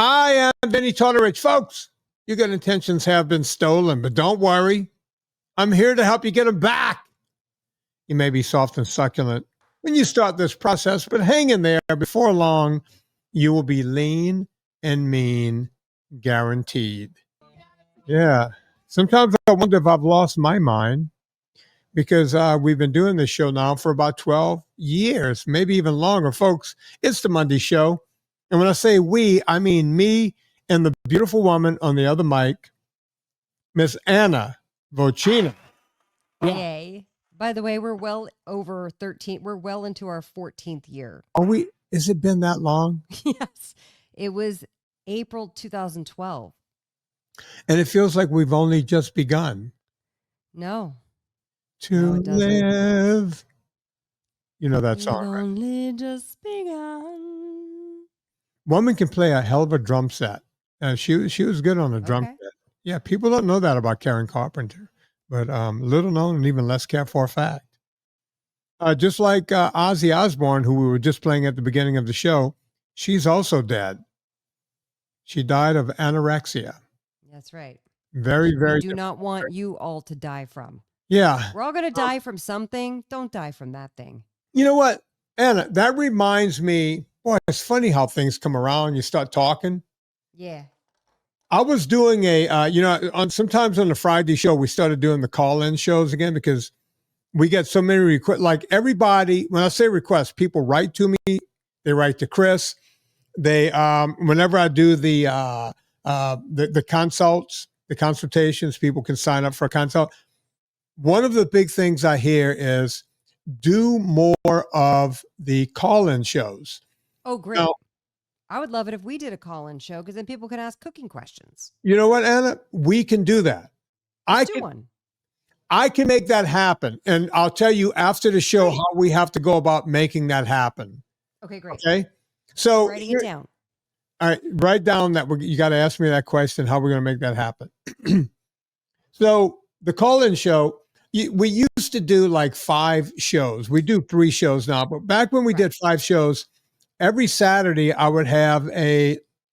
I am Vinnie Tortorich. Folks, your good intentions have been stolen, but don't worry. I'm here to help you get them back. You may be soft and succulent when you start this process, but hang in there. Before long, you will be lean and mean, guaranteed. Yeah. Sometimes I wonder if I've lost my mind because we've been doing this show now for about 12 years, maybe even longer. Folks, it's the Monday show. And when I say we, I mean me and the beautiful woman on the other mic, Miss Anna Vocino. Yay. By the way, we're well over 13. We're well into our 14th year. Are we? Has it been that long? Yes. It was April 2012. And it feels like we've only just begun. No. To it doesn't. live. You know that song, We've right? only just begun. Woman can play a hell of a drum set. She was good on the drum set. Yeah, people don't know that about Karen Carpenter, but little known and even less cared for fact. Just like Ozzy Osbourne, who we were just playing at the beginning of the show, she's also dead. She died of anorexia. That's right. Very, very. We do not want you all to die from. Yeah. We're all going to die from something. Don't die from that thing. You know what, Anna, that reminds me, boy, it's funny how things come around. You start talking. Yeah. I was doing sometimes on the Friday show, we started doing the call-in shows again because we get so many requests. Like everybody, when I say requests, people write to me. They write to Chris. They, whenever I do the consults, the consultations, people can sign up for a consult. One of the big things I hear is do more of the call-in shows. Oh, great. Now, I would love it if we did a call-in show because then people can ask cooking questions. You know what, Anna? We can do that. Let's do one. I can make that happen. And I'll tell you after the show how we have to go about making that happen. Okay, great. Okay. So writing it down. All right. Write down that you got to ask me that question, how we're going to make that happen. So the call-in show, we used to do like 5 shows. We do 3 shows now, but back when we did 5 shows, every Saturday I would have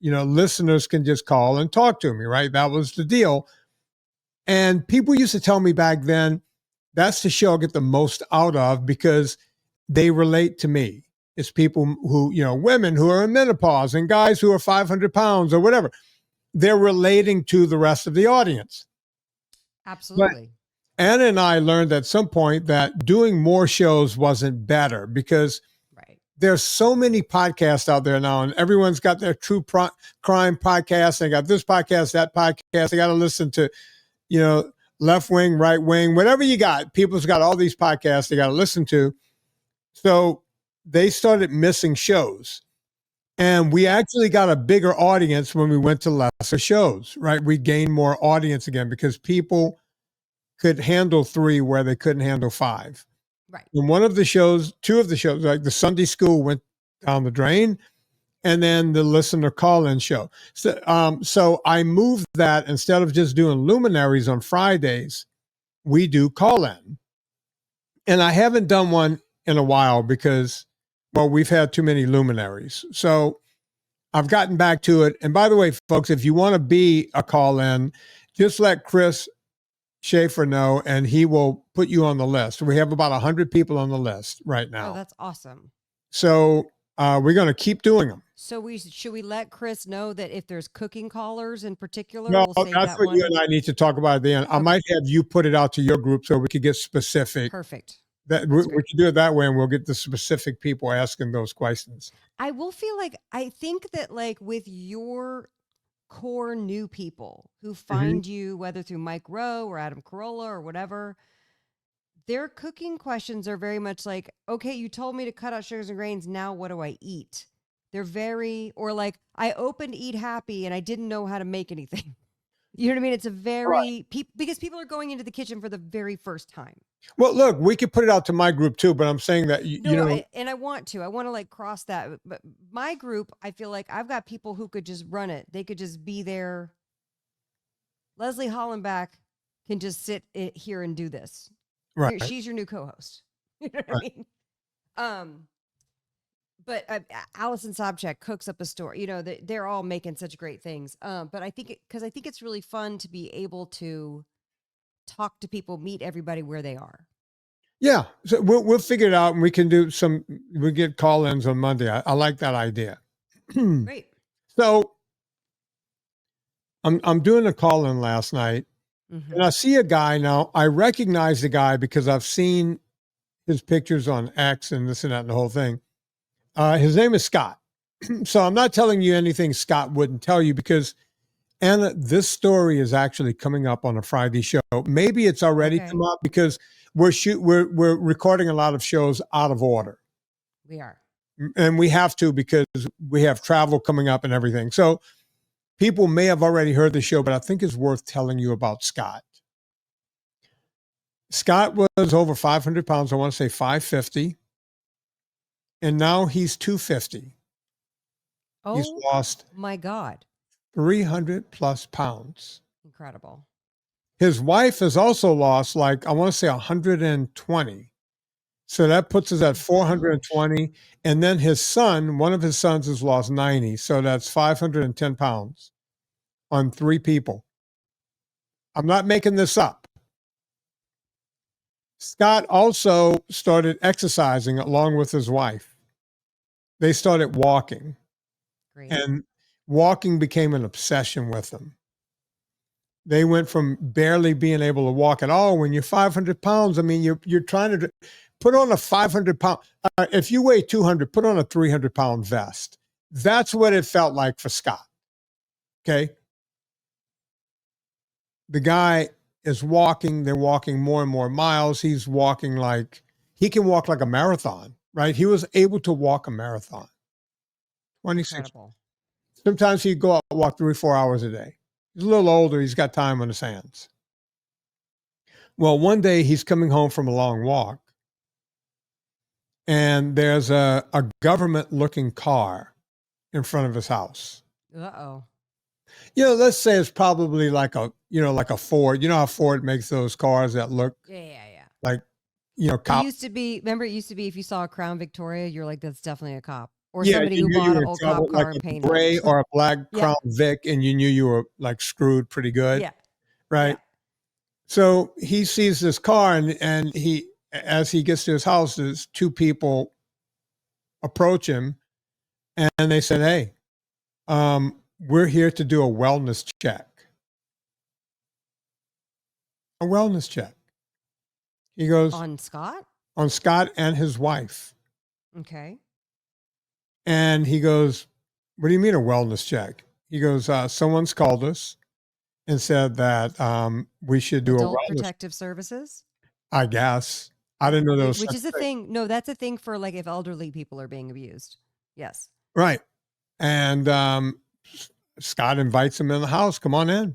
listeners can just call and talk to me, right? That was the deal. And people used to tell me back then, that's the show I get the most out of because they relate to me. It's people who, women who are in menopause and guys who are 500 pounds or whatever. They're relating to the rest of the audience. Absolutely. But Anna and I learned at some point that doing more shows wasn't better because there's so many podcasts out there now and everyone's got their true crime podcast. They got this podcast, that podcast. They got to listen to, left wing, right wing, whatever you got. People's got all these podcasts they got to listen to. So they started missing shows. And we actually got a bigger audience when we went to lesser shows, right? We gained more audience again because people could handle 3 where they couldn't handle 5. Right. And 2 of the shows, like the Sunday school went down the drain, and then the listener call-in show. So I moved that instead of just doing luminaries on Fridays, we do call-in. And I haven't done one in a while because, well, we've had too many luminaries. So I've gotten back to it. And by the way, folks, if you want to be a call-in, just let Chris Schaefer know, and he will put you on the list. We have about 100 people on the list right now. Oh, that's awesome. So we're going to keep doing them. So should we let Chris know that if there's cooking callers in particular? No, we'll that's what you and I need to talk about at the end. Okay. I might have you put it out to your group so we could get specific. Perfect. We can do it that way, and we'll get the specific people asking those questions. I think that like with your core new people who find you, whether through Mike Rowe or Adam Carolla or whatever, their cooking questions are very much like, okay, you told me to cut out sugars and grains. Now what do I eat? They're or like, I opened Eat Happy and I didn't know how to make anything. You know what I mean? It's a very, because people are going into the kitchen for the very first time. Well, look, we could put it out to my group too, but I'm saying that, I want to like cross that. But my group, I feel like I've got people who could just run it. They could just be there. Leslie Hollenbach can just sit here and do this. Right. She's your new co-host. You know what I mean? But Allison Sobchak cooks up a story. You know, they're all making such great things. But I think because I think it's really fun to be able to talk to people, meet everybody where they are. Yeah, so we'll figure it out, and we can do some. We get call-ins on Monday. I like that idea. Great. So I'm doing a call-in last night, and I see a guy now. I recognize the guy because I've seen his pictures on X and this and that and the whole thing. His name is Scott. So I'm not telling you anything Scott wouldn't tell you because, Anna, this story is actually coming up on a Friday show. Maybe it's already come up because we're recording a lot of shows out of order. We are. And we have to because we have travel coming up and everything. So people may have already heard the show, but I think it's worth telling you about Scott. Scott was over 500 pounds. I want to say 550. And now he's 250. Oh, he's lost my God. 300 plus pounds. Incredible. His wife has also lost, like, I want to say 120. So that puts us at 420. And then his son, one of his sons has lost 90. So that's 510 pounds on 3 people. I'm not making this up. Scott also started exercising along with his wife. They started walking. Great. And walking became an obsession with them. They went from barely being able to walk at all. When you're 500 pounds, I mean, you're trying to put on a 500 pound, if you weigh 200, put on a 300 pound vest. That's what it felt like for Scott. Okay. The guy is walking. They're walking more and more miles. He's walking like, he can walk like a marathon, right? He was able to walk a marathon. 26. Incredible. Sometimes he'd go out and walk 3 or 4 hours a day. He's a little older. He's got time on his hands. Well, one day he's coming home from a long walk, and there's a government-looking car in front of his house. Uh-oh. You know, let's say it's probably like a Ford. You know how Ford makes those cars that look like, cop. It used to be, remember it used to be if you saw a Crown Victoria, you're like, that's definitely a cop. Or Yeah, somebody you who knew you bought an were old in trouble, cop car like and a painted gray it. or a black Yeah. Crown Vic, and you knew you were like screwed pretty good. Yeah. Right. Yeah. So he sees this car, and he, as he gets to his house, there's 2 people approach him, and they said, "Hey, we're here to do a wellness check." A wellness check. He goes On Scott? on Scott and his wife. Okay. And he goes, "What do you mean a wellness check?" He goes, "Someone's called us and said that we should do Adult a wellness." Protective Services? I guess. I didn't know there was Which such is a thing. No, that's a thing for like if elderly people are being abused. Yes. Right. And Scott invites him in the house. "Come on in.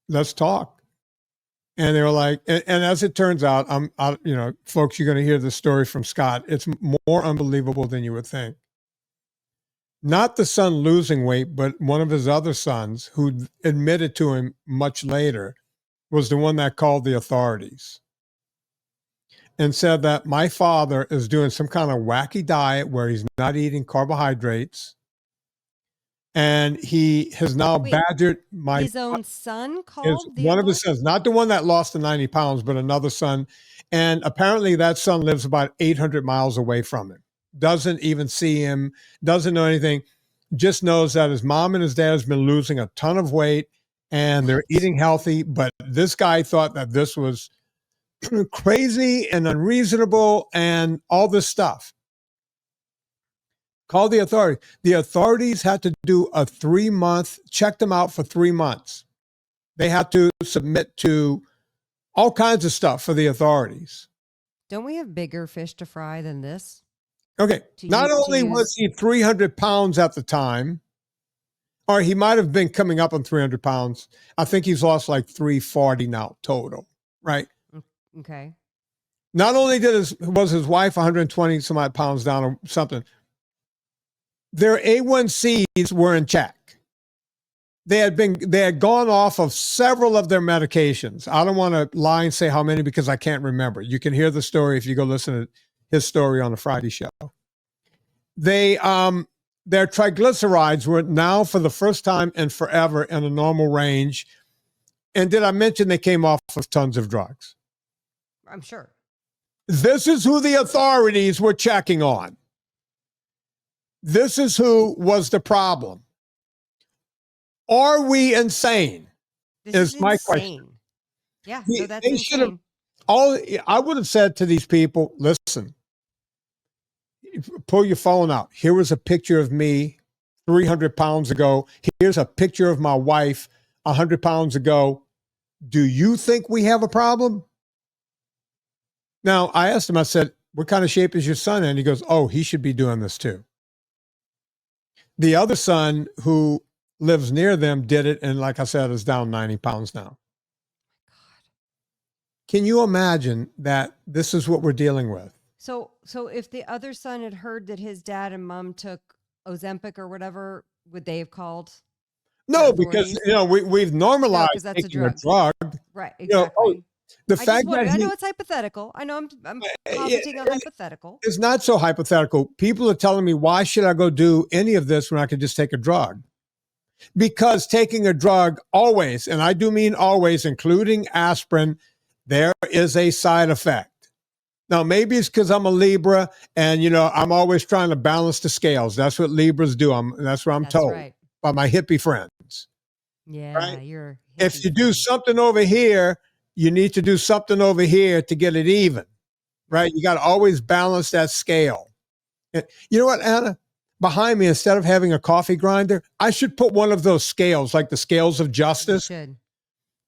Let's talk." And they were like, and as it turns out, folks, you're going to hear the story from Scott. It's more unbelievable than you would think. Not the son losing weight, but one of his other sons, who admitted to him much later, was the one that called the authorities and said that my father is doing some kind of wacky diet where he's not eating carbohydrates. And he has now badgered his own son called one of his sons, not the one that lost the 90 pounds, but another son. And apparently that son lives about 800 miles away from him. Doesn't even see him, doesn't know anything, just knows that his mom and his dad has been losing a ton of weight and they're eating healthy. But this guy thought that this was crazy and unreasonable and all this stuff. Called the authority. The authorities had to do a 3-month, check them out for 3 months. They had to submit to all kinds of stuff for the authorities. Don't we have bigger fish to fry than this? Okay. Not only was he 300 pounds at the time, or he might have been coming up on 300 pounds. I think he's lost like 340 now total, right? Okay. Not only was his wife 120 some odd pounds down or something, their A1Cs were in check. They had gone off of several of their medications. I don't want to lie and say how many because I can't remember. You can hear the story if you go listen to his story on the Friday show. they their triglycerides were now for the first time in forever in a normal range. And did I mention they came off of tons of drugs? I'm sure. This is who the authorities were checking on. This is who was the problem. Are we insane? This is my question. Yeah, They- no, that's they should have- insane. I would have said to these people, listen, pull your phone out. Here was a picture of me 300 pounds ago. Here's a picture of my wife 100 pounds ago. Do you think we have a problem? Now, I asked him, I said, what kind of shape is your son in? He goes, oh, he should be doing this too. The other son who lives near them did it, and like I said, is down 90 pounds now. Can you imagine that this is what we're dealing with? So if the other son had heard that his dad and mom took Ozempic or whatever, would they have called? No, the because authorities? we've normalized 'cause that's a taking a drug. drug. Right, You know, exactly. the I just fact wonder, that I he know it's hypothetical. I know I'm yeah, commenting on hypothetical. is not so hypothetical. People are telling me, why should I go do any of this when I could just take a drug? Because taking a drug always, and I do mean always, including aspirin, there is a side effect. Now, maybe it's because I'm a Libra and, I'm always trying to balance the scales. That's what Libras do. That's what I'm That's told right. by my hippie friends. Yeah, Right? you're. If hippie you do friend. something over here, you need to do something over here to get it even, right? You got to always balance that scale. And you know what, Anna? Behind me, instead of having a coffee grinder, I should put one of those scales, like the scales of You justice. should.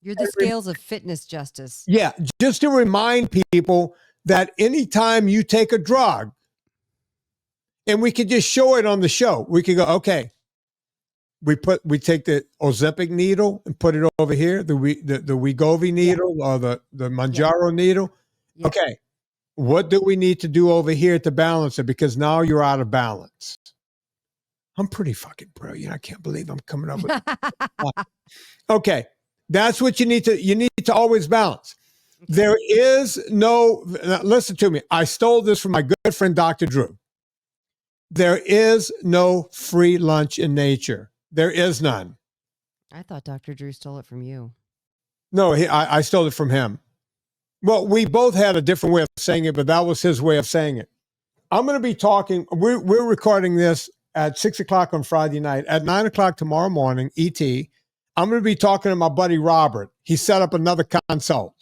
You're the scales of fitness justice. Yeah, just to remind people that anytime you take a drug, and we could just show it on the show, we could go, okay, we take the Ozempic needle and put it over here, the Wegovy needle or the Manjaro needle. Yeah. Okay, what do we need to do over here to balance it? Because now you're out of balance. I'm pretty fucking brilliant. I can't believe I'm coming up with. Okay, that's what you need to always balance. Okay. There is no, listen to me. I stole this from my good friend, Dr. Drew. There is no free lunch in nature. There is none. I thought Dr. Drew stole it from you. No, I stole it from him. Well, we both had a different way of saying it, but that was his way of saying it. I'm going to be talking, we're recording this at 6 o'clock on Friday night. At 9 o'clock tomorrow morning, ET, I'm going to be talking to my buddy Robert. He set up another consult.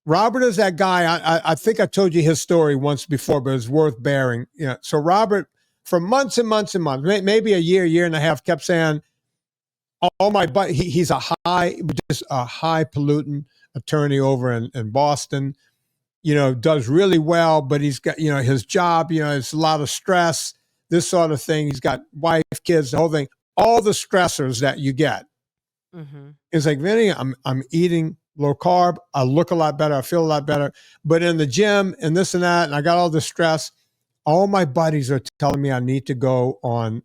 Robert is that guy. I think I told you his story once before, but it's worth bearing. So Robert, for months and months and months, maybe a year and a half, kept saying, "Oh my!" But he's a high pollutant attorney over in Boston. Does really well, but he's got his job. It's a lot of stress. This sort of thing. He's got wife, kids, the whole thing. All the stressors that you get. Mm-hmm. It's like, Vinnie, I'm eating low carb. I look a lot better. I feel a lot better. But in the gym and this and that, and I got all the stress. All my buddies are telling me I need to go on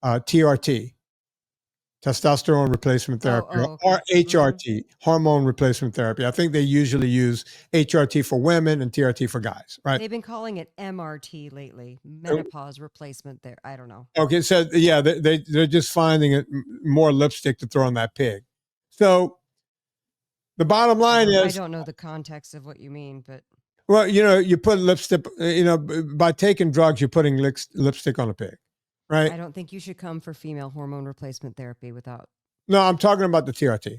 TRT, testosterone replacement therapy, okay. or HRT, hormone replacement therapy. I think they usually use HRT for women and TRT for guys, right? They've been calling it MRT lately, menopause replacement. There, I don't know. Okay, so yeah, they're just finding it more lipstick to throw on that pig. So the bottom line is, I don't know the context of what you mean, but well, you put lipstick. By taking drugs, you're putting lipstick on a pig, right? I don't think you should come for female hormone replacement therapy without. No, I'm talking about the TRT.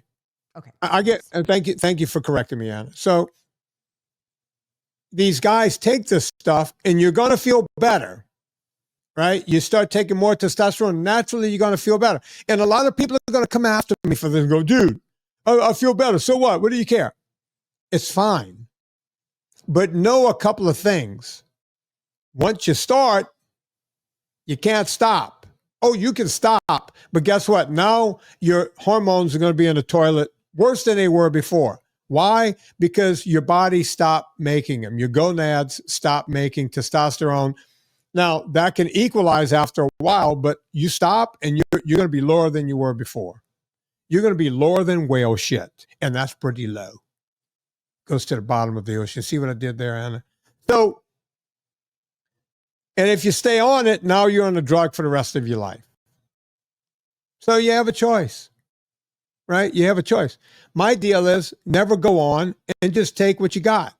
Okay, I get. Thank you for correcting me, Anna. So these guys take this stuff, and you're going to feel better, right? You start taking more testosterone, naturally, you're going to feel better. And a lot of people are going to come after me for this and go, dude, I feel better. So what? What do you care? It's fine. But know a couple of things. Once you start, you can't stop. Oh, you can stop. But guess what? Now your hormones are going to be in the toilet worse than they were before. Why? Because your body stopped making them. Your gonads stopped making testosterone. Now, that can equalize after a while, but you stop and you're going to be lower than you were before. You're going to be lower than whale shit, and that's pretty low. Goes to the bottom of the ocean. See what I did there, Anna? So And if you stay on it, now you're on a drug for the rest of your life. So you have a choice, right? You have a choice. My deal is never go on and just take what you got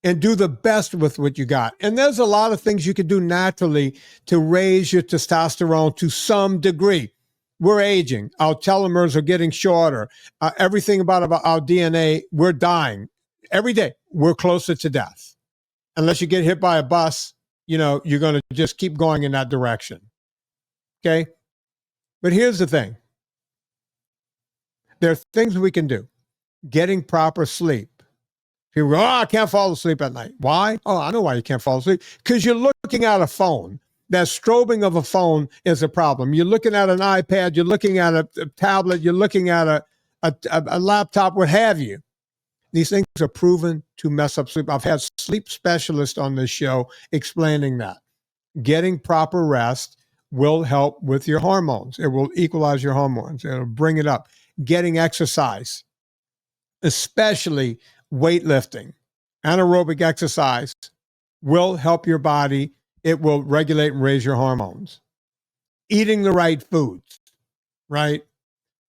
and do the best with what you got. And there's a lot of things you can do naturally to raise your testosterone to some degree. We're aging. Our telomeres are getting shorter. Everything about our DNA, we're dying. Every day, we're closer to death. Unless you get hit by a bus, you know, you're going to just keep going in that direction. Okay? But here's the thing. There are things we can do. Getting proper sleep. People go, oh, I can't fall asleep at night. Why? Oh, I know why you can't fall asleep. Because you're looking at a phone. That strobing of a phone is a problem. You're looking at an iPad. You're looking at a tablet. You're looking at a laptop, what have you. These things are proven to mess up sleep. I've had sleep specialists on this show explaining that. Getting proper rest will help with your hormones. It will equalize your hormones. It'll bring it up. Getting exercise, especially weightlifting, anaerobic exercise, will help your body. It will regulate and raise your hormones. Eating the right foods, right?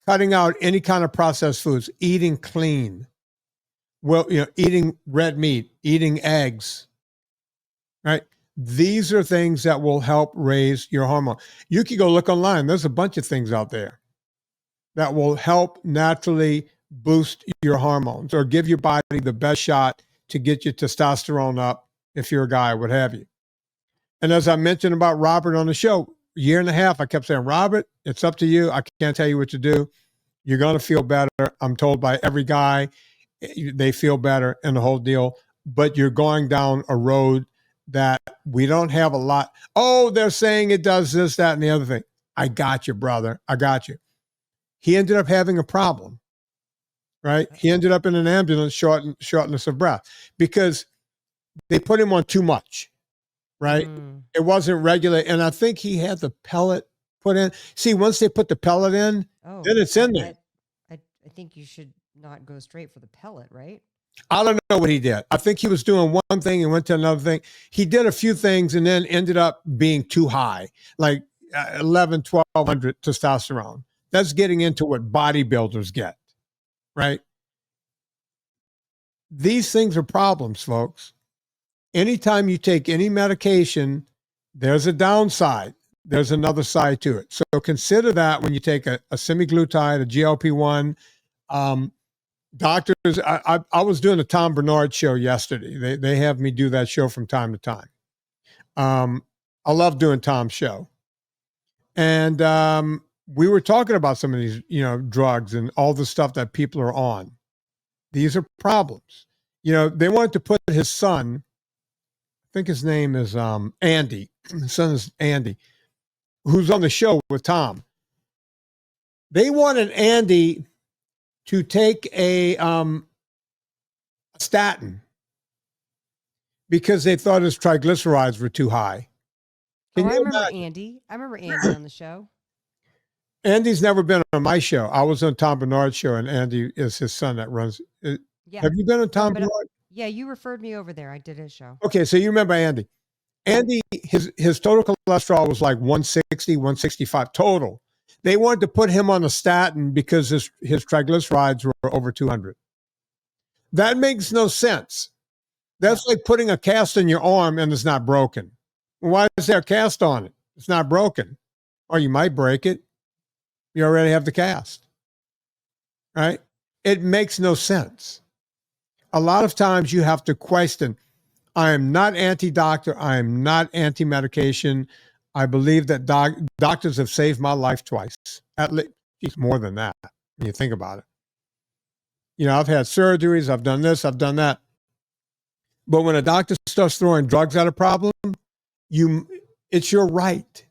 Cutting out any kind of processed foods, eating clean. Well, you know, eating red meat, eating eggs, right? These are things that will help raise your hormone. You can go look online. There's a bunch of things out there that will help naturally boost your hormones or give your body the best shot to get your testosterone up if you're a guy, what have you. And as I mentioned about Robert on the show, a year and a half, I kept saying, Robert, it's up to you. I can't tell you what to do. You're going to feel better. I'm told by every guy, they feel better and the whole deal. But you're going down a road that we don't have a lot. Oh, they're saying it does this, that, and the other thing. I got you, brother. I got you. He ended up having a problem, right? He ended up in an ambulance, shortness of breath, because they put him on too much, right? It wasn't regular. And I think he had the pellet put in. See, once they put the pellet in, then it's in there. I think you should not go straight for the pellet, right? I don't know what he did. I think he was doing one thing and went to another thing. He did a few things and then ended up being too high, like 11, 1200 testosterone. That's getting into what bodybuilders get, right? These things are problems, folks. Anytime you take any medication, there's a downside. There's another side to it. So consider that when you take a semaglutide, a GLP-1. Doctors, I was doing a Tom Bernard show yesterday. They have me do that show from time to time. I love doing Tom's show. And we were talking about some of these, you know, drugs and all the stuff that people are on. These are problems. You know, they wanted to put his son, I think his name is Andy. His son is Andy, who's on the show with Tom. They wanted Andy to take a statin because they thought his triglycerides were too high. I remember Andy. I remember Andy on the show. Andy's never been on my show. I was on Tom Bernard's show, and Andy is his son that runs. Yeah. Have you been on Tom Bernard? Yeah, you referred me over there. I did his show. Okay, so you remember Andy. Andy, his total cholesterol was like 160, 165 total. They wanted to put him on a statin because his triglycerides were over 200. That makes no sense. That's like putting a cast on your arm and it's not broken. Why is there a cast on it? It's not broken. Or you might break it. You already have the cast. Right? It makes no sense. A lot of times you have to question, I am not anti-doctor. I am not anti-medication. I believe that doctors have saved my life twice. At least more than that, when you think about it. You know, I've had surgeries. I've done this. I've done that. But when a doctor starts throwing drugs at a problem, it's your right.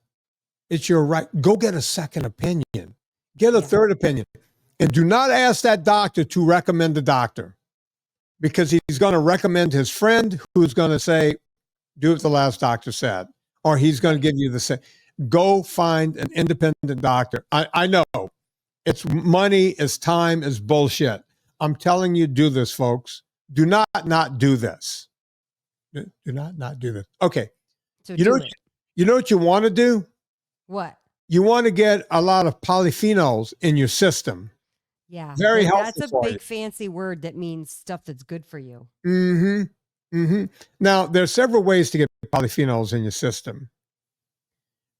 It's your right. Go get a second opinion. Get a third opinion. And do not ask that doctor to recommend a doctor, because he's going to recommend his friend who's going to say, do what the last doctor said, or he's going to give you the same. Go find an independent doctor. I know it's money, it's time, it's bullshit. I'm telling you, do this, folks. Do not do this. Do not do this. Okay. So You know, do it. you know what you want to do? What? You want to get a lot of polyphenols in your system. Yeah. Very That's helpful a for big you. fancy word that means stuff that's good for you. Mm-hmm. Mm-hmm. Now, there's several ways to get polyphenols in your system.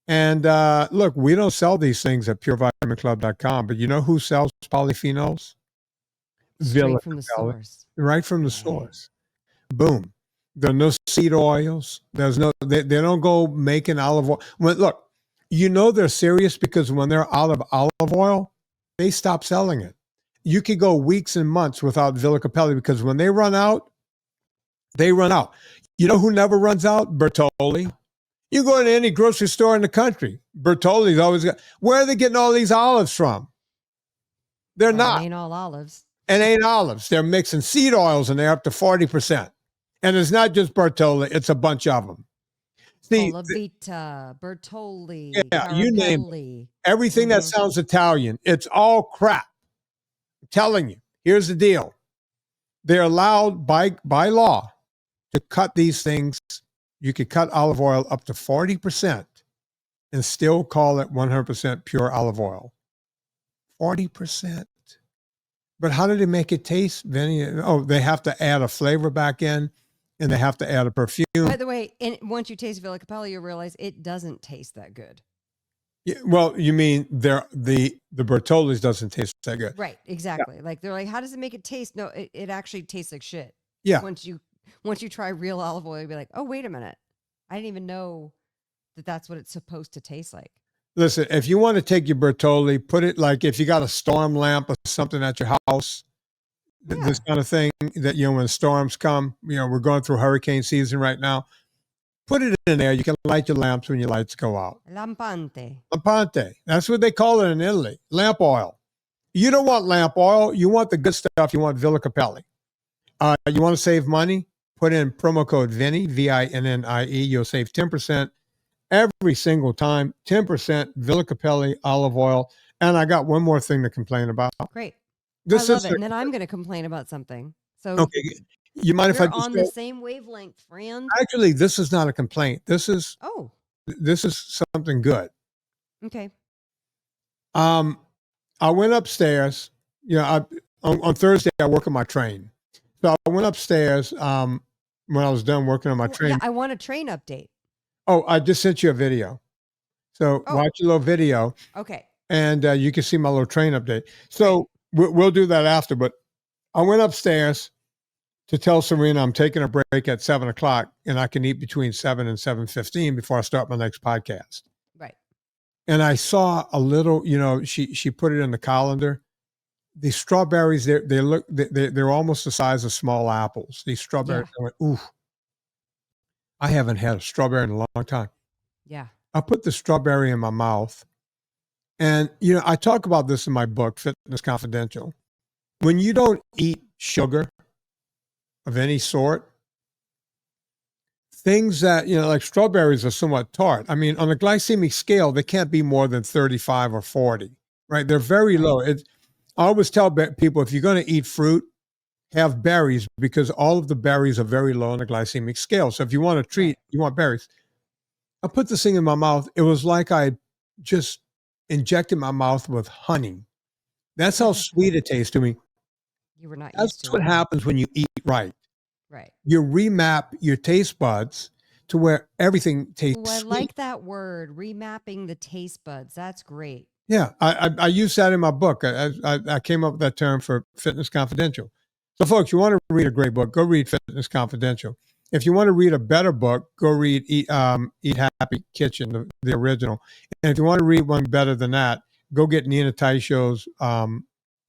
And look, we don't sell these things at purevitaminclub.com, but you know who sells polyphenols? Straight from the Capelli, source. right from the Yeah. source. Boom. There are no seed oils. There's no, they don't go making olive oil. Well, look, you know they're serious because when they're out of olive oil, they stop selling it. You could go weeks and months without Villa Capelli because when they run out, they run out. You know who never runs out? Bertolli. You go into any grocery store in the country, Bertolli's always got. Where are they getting all these olives from? They're Well, not. it ain't all olives. And ain't olives. They're mixing seed oils and they're up to 40%. And it's not just Bertolli, it's a bunch of them. See, Olavita, Bertolli, yeah, you name it. Carapelli. Everything that sounds Italian, it's all crap. I'm telling you, here's the deal. They're allowed by law to cut these things. You could cut olive oil up to 40% and still call it 100% pure olive oil. 40%. But how do they make it taste, Vinny? Oh, they have to add a flavor back in and they have to add a perfume. By the way, and once you taste Villa Capelli, you'll realize it doesn't taste that good. Yeah, well, you mean the Bertolli's doesn't taste that good. Right, exactly. Yeah. Like they're like, how does it make it taste? No, it actually tastes like shit. Yeah. Once you try real olive oil, you'll be like, oh, wait a minute. I didn't even know that that's what it's supposed to taste like. Listen, if you want to take your Bertolli, put it like if you got a storm lamp or something at your house, this kind of thing that, when storms come, we're going through hurricane season right now. Put it in there. You can light your lamps when your lights go out. Lampante. Lampante. That's what they call it in Italy. Lamp oil. You don't want lamp oil. You want the good stuff. You want Villa Capelli. You want to save money? Put in promo code Vinnie, Vinnie. You'll save 10% every single time. 10% Villa Capelli olive oil. And I got one more thing to complain about. Great. I love it. And then I'm going to complain about something. So okay, you mind if I just on the same wavelength, friend? Actually, this is not a complaint. This is something good. Okay. I went upstairs. On Thursday I work on my train. So I went upstairs when I was done working on my train. Yeah, I want a train update. Oh, I just sent you a video. So watch a little video. Okay. And you can see my little train update. So we'll do that after. But I went upstairs to tell Serena I'm taking a break at 7:00 and I can eat between 7 and 7:15 before I start my next podcast. Right. And I saw a little, she put it in the colander. The strawberries, they're almost the size of small apples. These strawberries, I went, ooh, I haven't had a strawberry in a long time. Yeah. I put the strawberry in my mouth. And, I talk about this in my book, Fitness Confidential. When you don't eat sugar of any sort, things that, like strawberries are somewhat tart. I mean, on a glycemic scale, they can't be more than 35 or 40, right? They're very low. I always tell people, if you're going to eat fruit, have berries because all of the berries are very low on the glycemic scale. So if you want a treat, you want berries. I put this thing in my mouth. It was like I just injected my mouth with honey. That's how sweet it tastes to me. You were not used to it. That's what happens when you eat right. Right. You remap your taste buds to where everything tastes I sweet. like that word, remapping the taste buds. That's great. Yeah, I use that in my book. I came up with that term for Fitness Confidential. So, folks, you want to read a great book, go read Fitness Confidential. If you want to read a better book, go read Eat Happy Kitchen, the original. And if you want to read one better than that, go get Nina Taisho's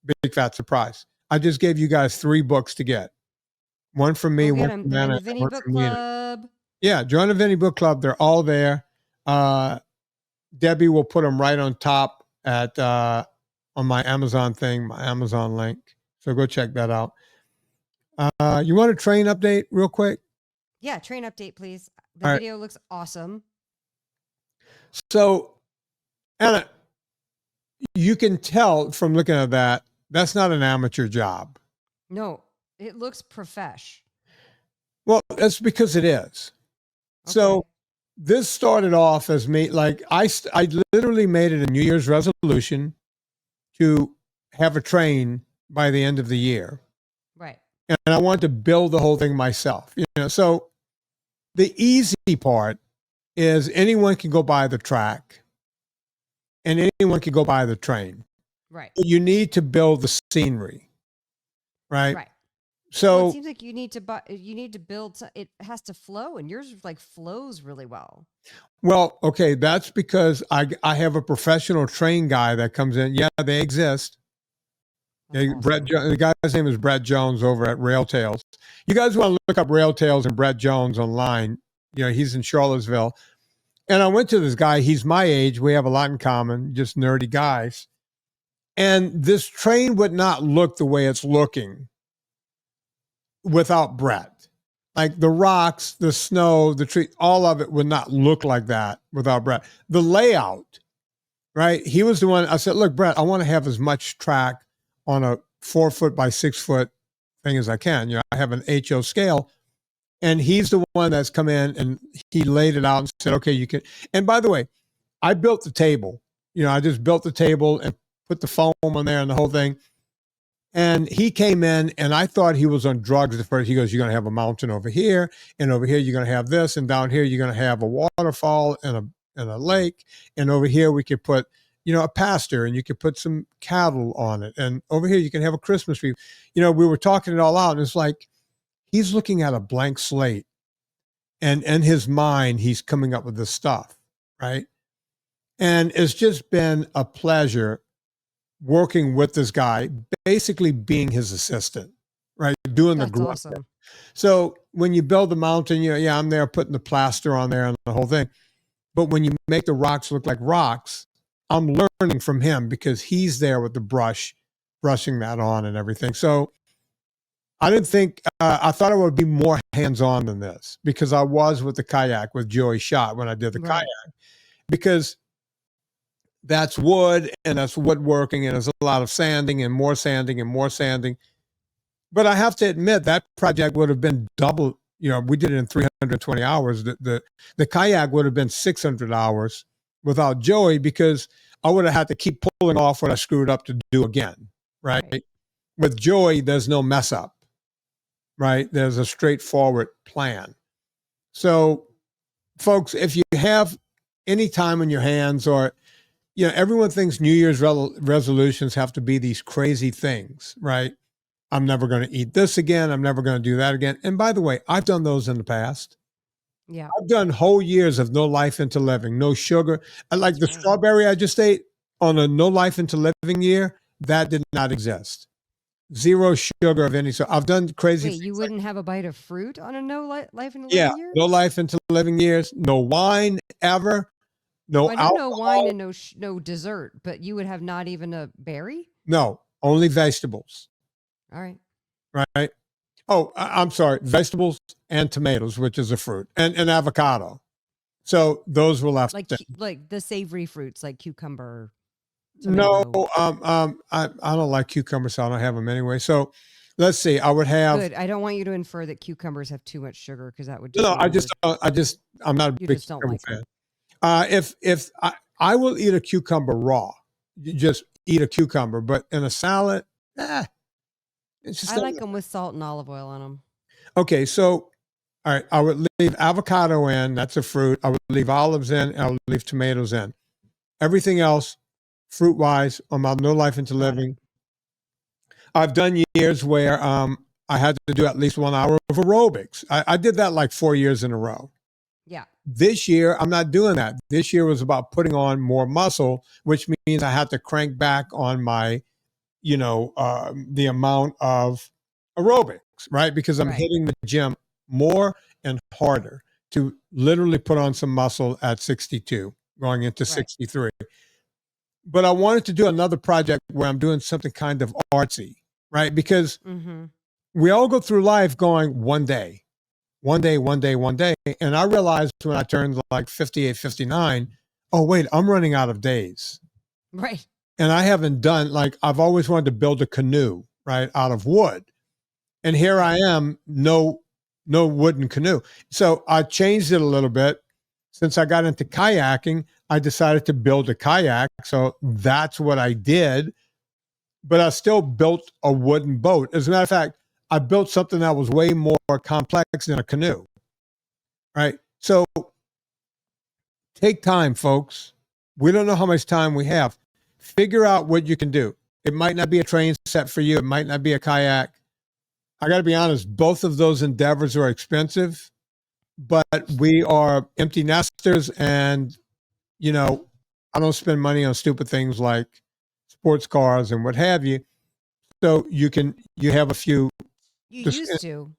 Big Fat Surprise. I just gave you guys 3 books to get. One from me, one from Anna, the Vinnie Book Club. Yeah, join the Vinnie Book Club. They're all there. Debbie will put them right on top at on my Amazon thing, my Amazon link. So go check that out. You want a train update real quick? Yeah, train update, please. The video looks awesome. So, Anna, you can tell from looking at that, that's not an amateur job. No, it looks profesh. Well, that's because it is. Okay. So this started off as me, like I literally made it a New Year's resolution to have a train by the end of the year. Right. And I wanted to build the whole thing myself, so the easy part is anyone can go by the track and anyone can go by the train. Right. But you need to build the scenery, right? Right. So well, it seems like you need to build, it has to flow, and yours like flows really well. well, okay, that's because I have a professional train guy that comes in. Yeah, they exist. Awesome. The guy's name is Brett Jones over at Rail Tales. You guys want to look up Rail Tales and Brett Jones online. He's in Charlottesville. And I went to this guy. He's my age. We have a lot in common, just nerdy guys. And this train would not look the way it's looking without Brett. Like the rocks, the snow, the tree, all of it would not look like that without Brett. The layout, right? He was the one. I said, look, Brett, I want to have as much track on a 4 foot by 6 foot thing as I can. I have an HO scale. And he's the one that's come in and he laid it out and said, okay, you can. And by the way, I built the table. I just built the table and put the foam on there and the whole thing. And he came in and I thought he was on drugs at first. He goes, you're going to have a mountain over here, and over here you're going to have this, and down here you're going to have a waterfall and a lake. And over here we could put, a pasture, and you could put some cattle on it. And over here you can have a Christmas tree. We were talking it all out, and it's like, he's looking at a blank slate, and in his mind, he's coming up with this stuff, right? And it's just been a pleasure working with this guy, basically being his assistant, right? Doing That's the grunt. awesome. So when you build the mountain, I'm there putting the plaster on there and the whole thing. But when you make the rocks look like rocks, I'm learning from him because he's there with the brush, brushing that on and everything. So I didn't think, I thought I would be more hands-on than this because I was with the kayak with Joey Schott when I did the kayak, because that's wood and that's woodworking and there's a lot of sanding and more sanding and more sanding. But I have to admit that project would have been double, we did it in 320 hours. The kayak would have been 600 hours without Joey, because I would have had to keep pulling off what I screwed up to do again, right? With Joey, there's no mess up. Right? There's a straightforward plan. So, folks, if you have any time on your hands, or, everyone thinks New Year's resolutions have to be these crazy things, right? I'm never going to eat this again. I'm never going to do that again. And by the way, I've done those in the past. Yeah. I've done whole years of no life into living, no sugar. Like the strawberry I just ate on a no life into living year, that did not exist. Zero sugar of any sort. I've done crazy things. You wouldn't have a bite of fruit on a no life into living year? No life into living years. No wine ever. No alcohol. No wine and no dessert, but you would have not even a berry? No, only vegetables. All right. Right. Oh, I'm sorry. Vegetables and tomatoes, which is a fruit, and avocado. So those will have like the savory fruits, like cucumber. Tomato. No, I don't like cucumbers, so I don't have them anyway. So let's see. I would have. Good. I don't want you to infer that cucumbers have too much sugar, because that would. I'm not a big cucumber fan. If I will eat a cucumber raw, you just eat a cucumber, but in a salad, it's just. I like them with salt and olive oil on them. Okay, so all right, I would leave avocado in. That's a fruit. I would leave olives in. And I would leave tomatoes in. Everything else, fruit-wise, I'm on no life into living. I've done years where I had to do at least 1 hour of aerobics. I did that like 4 years in a row. Yeah. This year, I'm not doing that. This year was about putting on more muscle, which means I had to crank back on my, the amount of aerobics, right? Because I'm hitting the gym more and harder to literally put on some muscle at 62, going into 63. But I wanted to do another project where I'm doing something kind of artsy, right? Because we all go through life going one day. And I realized when I turned like 58, 59, oh, wait, I'm running out of days. Right. And I haven't done, I've always wanted to build a canoe, right, out of wood. And here I am, no wooden canoe. So I changed it a little bit. since I got into kayaking, I decided to build a kayak. So that's what I did. But I still built a wooden boat. As a matter of fact, I built something that was way more complex than a canoe. Right? So take time, folks. We don't know how much time we have. Figure out what you can do. It might not be a train set for you. It might not be a kayak. I got to be honest, both of those endeavors are expensive, but we are empty nesters, and, you know, I don't spend money on stupid things like sports cars and what have you. So you have a few. You used to,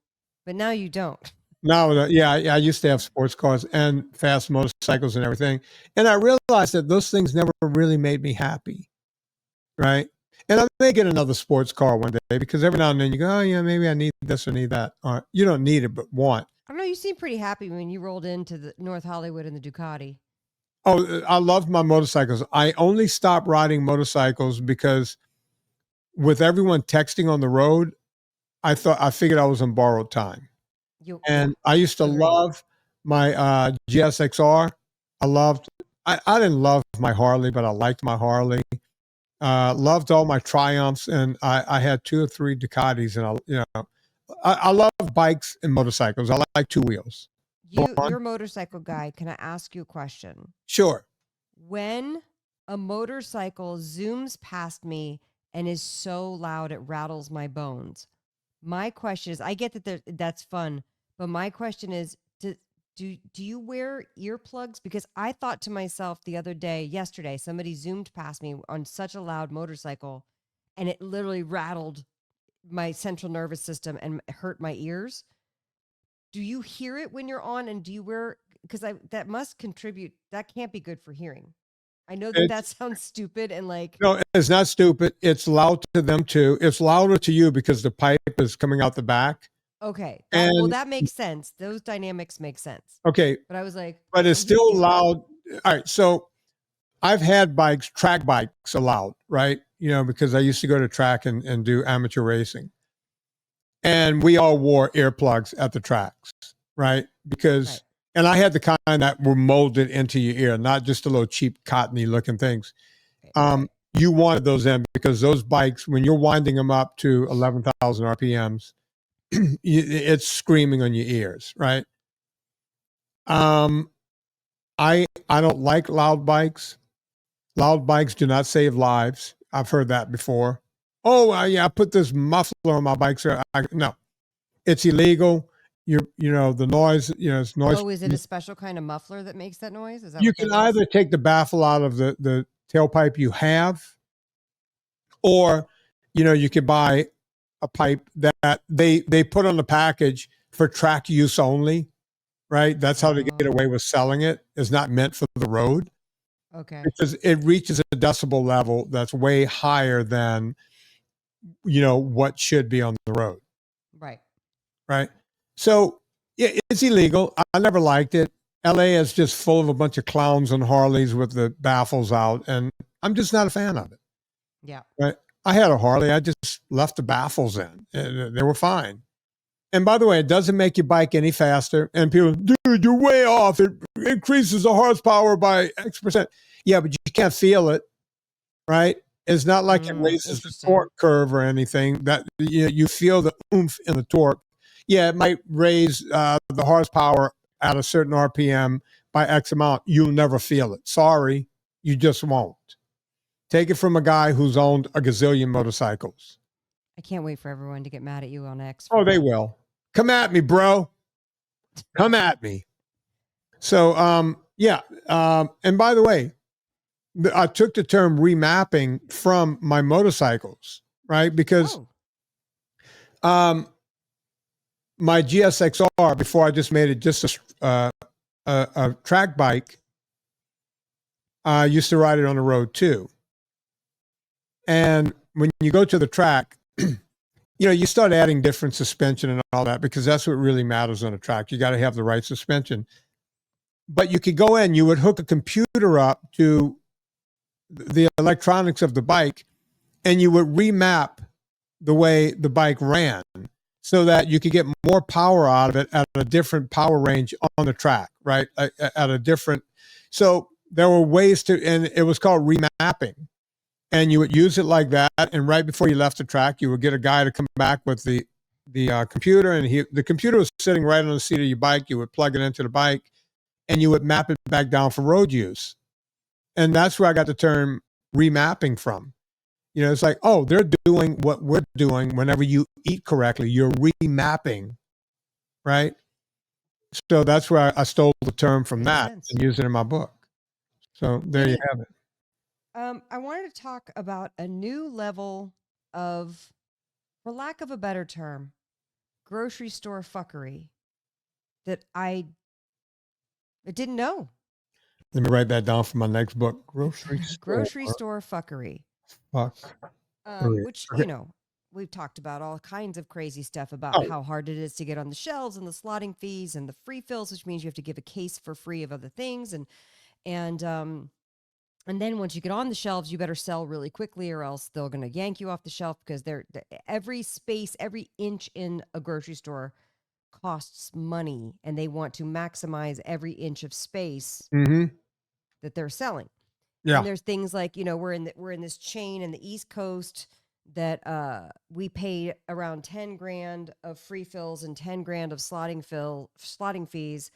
but now you don't. Now, yeah, I used to have sports cars and fast motorcycles and everything. And I realized that those things never really made me happy. Right. And I may get another sports car one day, because every now and then you go, oh, yeah, maybe I need this or need that. Or you don't need it, but want. I don't know. You seem pretty happy when you rolled into the North Hollywood in the Ducati. Oh, I love my motorcycles. I only stopped riding motorcycles because with everyone texting on the road, I figured I was on borrowed time. And I used to love my GSXR. I didn't love my Harley, but I liked my Harley. Loved all my Triumphs, and I had 2 or 3 Ducatis, and I love bikes and motorcycles. I like 2 wheels. You're a motorcycle guy. Can I ask you a question? Sure. When a motorcycle zooms past me and is so loud it rattles my bones, my question is, I get that that's fun, but my question is, do you wear earplugs? Because I thought to myself yesterday, somebody zoomed past me on such a loud motorcycle, and it literally rattled my central nervous system and hurt my ears. Do you hear it when you're on, and do you wear, because that must contribute, that can't be good for hearing. I know that sounds stupid and like. No, it's not stupid. It's loud to them too. It's louder to you because the pipe is coming out the back. Okay. Well, that makes sense. Those dynamics make sense. Okay. But I was like. But it's still loud. All right. So I've had track bikes allowed, right? Because I used to go to track and do amateur racing. And we all wore earplugs at the tracks, right? Because, and I had the kind that were molded into your ear, not just a little cheap cottony looking things. You wanted those in, because those bikes, when you're winding them up to 11,000 RPMs, it's screaming on your ears, right? I don't like loud bikes. Loud bikes do not save lives. I've heard that before. Oh, yeah, I put this muffler on my bike, sir. No, it's illegal. The noise, it's noise. Oh, is it a special kind of muffler that makes that noise? Is that you can either take the baffle out of the tailpipe you have, or, you could buy a pipe that they put on the package for track use only, right? That's how they get away with selling it. It's not meant for the road. Okay. Because it reaches a decibel level that's way higher than, what should be on the road. Right. Right. So yeah, it's illegal. I never liked it. LA is just full of a bunch of clowns on Harleys with the baffles out, and I'm just not a fan of it. Yeah. Right. I had a Harley. I just left the baffles in. They were fine. And by the way, it doesn't make your bike any faster. And people, dude, you're way off. It increases the horsepower by X%. Yeah, but you can't feel it, right? It's not like it raises the torque curve or anything. That you feel the oomph in the torque. Yeah, it might raise the horsepower at a certain RPM by X amount. You'll never feel it. Sorry, you just won't. Take it from a guy who's owned a gazillion motorcycles. I can't wait for everyone to get mad at you on X. Oh, they will. Come at me, bro. Come at me. So, yeah. And by the way, I took the term remapping from my motorcycles, right? Because my GSXR, before I just made it just a track bike, I used to ride it on the road too. And when you go to the track, you start adding different suspension and all that, because that's what really matters on a track. You got to have the right suspension. But you could go in, you would hook a computer up to the electronics of the bike, and you would remap the way the bike ran. so that you could get more power out of it at a different power range on the track, right? At a different, so there were ways to, and it was called remapping. And you would use it like that. And right before you left the track, you would get a guy to come back with the computer, and the computer was sitting right on the seat of your bike. You would plug it into the bike, and you would map it back down for road use. And that's where I got the term remapping from. You know, it's like, oh, they're doing what we're doing whenever you eat correctly. You're remapping, right? So that's where I stole the term from that and used it in my book. So there you have it. I wanted to talk about a new level of, for lack of a better term, grocery store fuckery that I didn't know. Let me write that down for my next book. Grocery store fuckery. Fuck. Which, you know, we've talked about all kinds of crazy stuff about how hard it is to get on the shelves and the slotting fees and the free fills, which means you have to give a case for free of other things. And then once you get on the shelves, you better sell really quickly or else they're going to yank you off the shelf, because every space, every inch in a grocery store costs money, and they want to maximize every inch of space that they're selling. Yeah. And there's things like, you know, we're in this chain in the East Coast that we pay around 10 grand of free fills and 10 grand of slotting fees,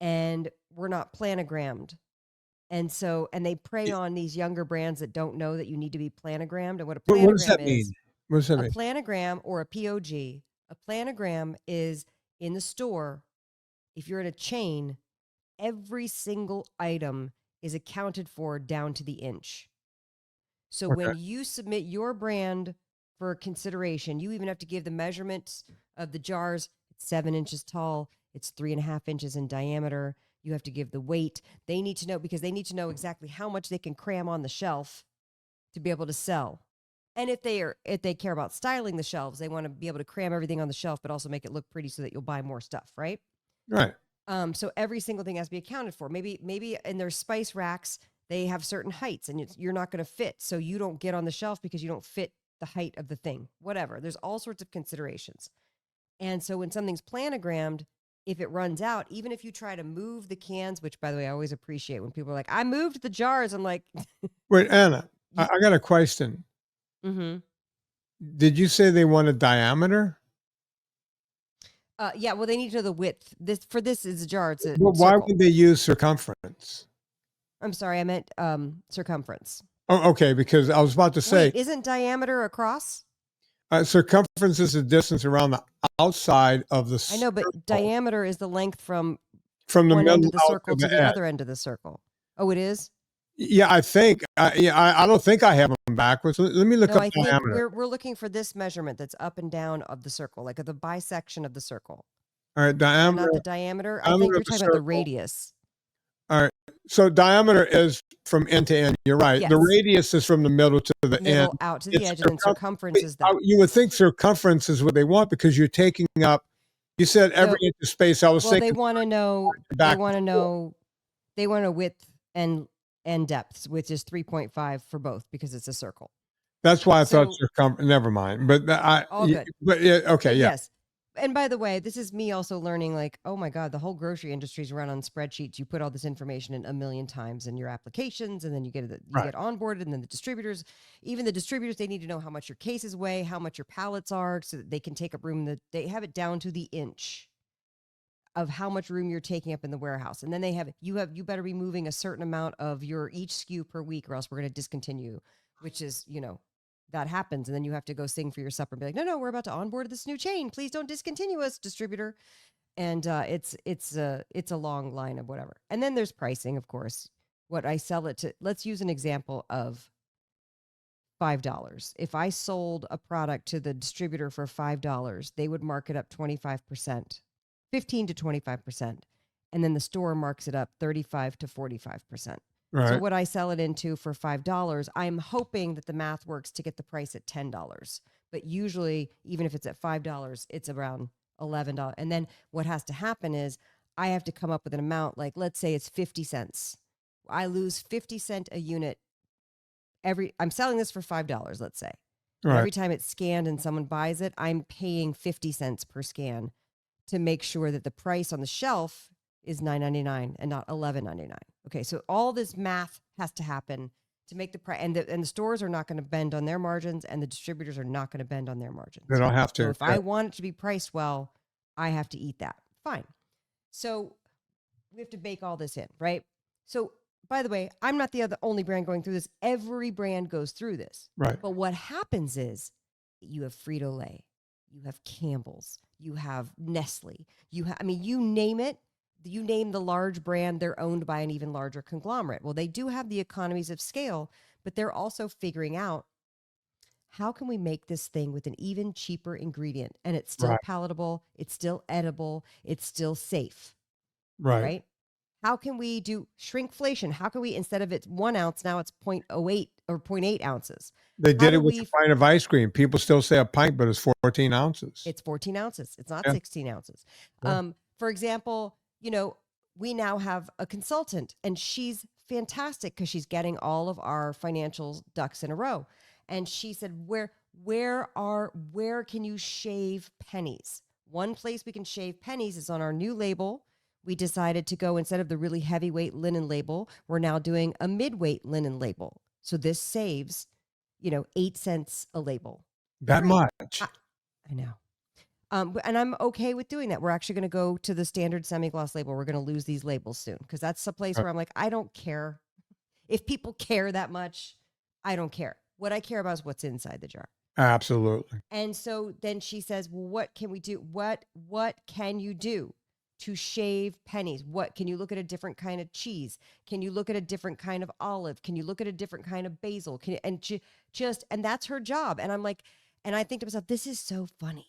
and we're not planogrammed. And they prey on these younger brands that don't know that you need to be planogrammed. And what a planogram what does that mean? What does that mean? A planogram, or a POG. A planogram is in the store. If you're in a chain, every single item is accounted for down to the inch. So when you submit your brand for consideration, you even have to give the measurements of the jars. It's 7 inches tall. It's 3.5 inches in diameter. You have to give the weight. They need to know, because they need to know exactly how much they can cram on the shelf to be able to sell. And if they care about styling the shelves, they want to be able to cram everything on the shelf, but also make it look pretty so that you'll buy more stuff, right? Right. So every single thing has to be accounted for. Maybe in their spice racks, they have certain heights, and you're not going to fit. So you don't get on the shelf because you don't fit the height of the thing, whatever. There's all sorts of considerations. And so when something's planogrammed, if it runs out, even if you try to move the cans, which, by the way, I always appreciate when people are like, I moved the jars. I'm like, wait, Anna, I got a question. Mm-hmm. Did you say they want a diameter? Yeah, well, they need to know the width. This is a jar. It's a why circle. would they use circumference? I'm sorry, I meant circumference. Oh, okay, because I was about to say, wait, isn't diameter across? Circumference is the distance around the outside of the circle. I know, but diameter is the length from the one middle end of the circle to the edge. other end of the circle. Oh, it is? Yeah, I think. I don't think I have them backwards. Let me look up I diameter. Think we're looking for this measurement that's up and down of the circle, like the bisection of the circle. All right, diameter. Not the diameter. I think you're talking about the radius. All right. So diameter is from end to end. You're right. Yes. The radius is from the middle to the end. Out to the edge, and then circumference is that. You would think circumference is what they want, because you're taking up, you said every inch of space. I was thinking. They want to know, they want to know width and depth, which is 3.5 for both, because it's a circle. That's why I thought circumference. Never mind. But all good. But okay, yeah. Yes. And by the way, this is me also learning, like, oh my God, the whole grocery industry is run on spreadsheets. You put all this information in a million times in your applications, and then you get onboarded, and then the distributors, they need to know how much your cases weigh, how much your pallets are, so that they can take up room. They have it down to the inch of how much room you're taking up in the warehouse. And then you better be moving a certain amount of your each SKU per week, or else we're going to discontinue, which is, that happens. And then you have to go sing for your supper and be like, no, we're about to onboard this new chain. Please don't discontinue us, distributor. And it's a long line of whatever. And then there's pricing, of course. What I sell it to, let's use an example of $5. If I sold a product to the distributor for $5, they would mark it up 25%, 15 to 25%. And then the store marks it up 35 to 45%. Right. So what I sell it into for $5, I'm hoping that the math works to get the price at $10. But usually, even if it's at $5, it's around $11. And then what has to happen is I have to come up with an amount, like, let's say it's 50 cents. I lose 50 cents a unit I'm selling this for $5, let's say. And Right. every time it's scanned and someone buys it, I'm paying 50 cents per scan to make sure that the price on the shelf is $9.99 and not $11.99. Okay, so all this math has to happen to make the price, and the stores are not going to bend on their margins, and the distributors are not going to bend on their margins. They don't have to. So if I want it to be priced well, I have to eat that. Fine. So we have to bake all this in, right? So, by the way, I'm not the only brand going through this. Every brand goes through this. Right. But what happens is you have Frito-Lay, you have Campbell's, you have Nestle, you name it. You name the large brand, they're owned by an even larger conglomerate. Well, they do have the economies of scale, but they're also figuring out, how can we make this thing with an even cheaper ingredient and it's still palatable, it's still edible, it's still safe, right? How can we do shrinkflation? How can we, instead of it's 1 ounce, now it's 0.08 or 0.8 ounces? They did it with a pint of ice cream. People still say a pint, but it's 14 ounces. It's 14 ounces. It's not 16 ounces. Yeah. For example, we now have a consultant, and she's fantastic because she's getting all of our financial ducks in a row. And she said, where can you shave pennies? One place we can shave pennies is on our new label. We decided to go, instead of the really heavyweight linen label, we're now doing a midweight linen label. So this saves, 8 cents a label. That much. I know. And I'm okay with doing that. We're actually going to go to the standard semi-gloss label. We're going to lose these labels soon, because that's a place where I'm like, I don't care. If people care that much, I don't care. What I care about is what's inside the jar. Absolutely. And so then she says, well, what can we do? What can you do to shave pennies? What can you look at a different kind of cheese? Can you look at a different kind of olive? Can you look at a different kind of basil? And that's her job. And I'm like, and I think to myself, this is so funny.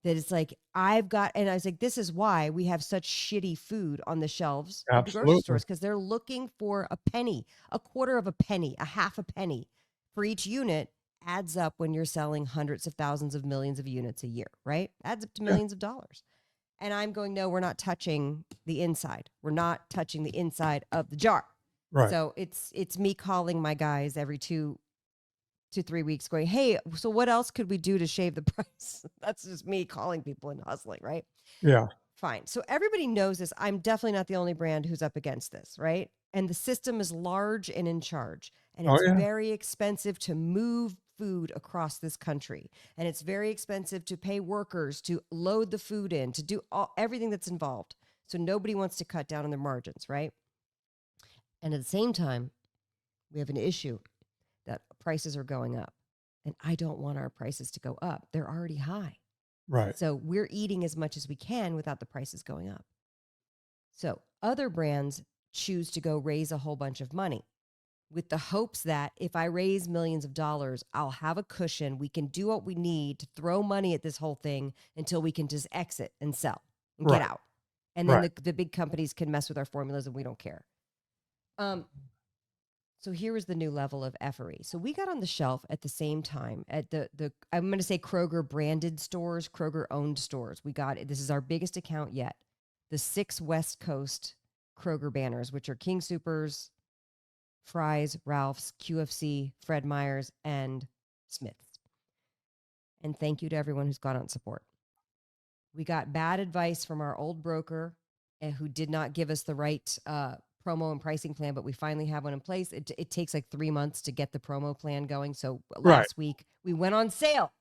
That it's like, and I was like, this is why we have such shitty food on the shelves of the grocery stores, because they're looking for a penny, a quarter of a penny, a half a penny for each unit. Adds up when you're selling hundreds of thousands of millions of units a year, right? Adds up to millions of dollars. And I'm going, no, we're not touching the inside. We're not touching the inside of the jar. Right. So it's me calling my guys every 2 to 3 weeks going, hey, so what else could we do to shave the price? That's just me calling people and hustling, right? Yeah. Fine. So everybody knows this. I'm definitely not the only brand who's up against this, right? And the system is large and in charge. And it's very expensive to move food across this country. And it's very expensive to pay workers to load the food in, to do everything that's involved. So nobody wants to cut down on their margins, right? And at the same time, we have an issue that prices are going up, and I don't want our prices to go up. They're already high. Right. So we're eating as much as we can without the prices going up. So other brands choose to go raise a whole bunch of money with the hopes that if I raise millions of dollars, I'll have a cushion. We can do what we need to throw money at this whole thing until we can just exit and sell and get out. And then the big companies can mess with our formulas and we don't care. So here was the new level of effery. So we got on the shelf at the same time at the I'm going to say Kroger branded stores, Kroger owned stores. This is our biggest account yet. The 6 West Coast Kroger banners, which are King Soopers, Fry's, Ralph's, QFC, Fred Meyer's, and Smith's. And thank you to everyone who's gone out and support. We got bad advice from our old broker who did not give us the right promo and pricing plan, but we finally have one in place. It takes like 3 months to get the promo plan going. So last week we went on sale.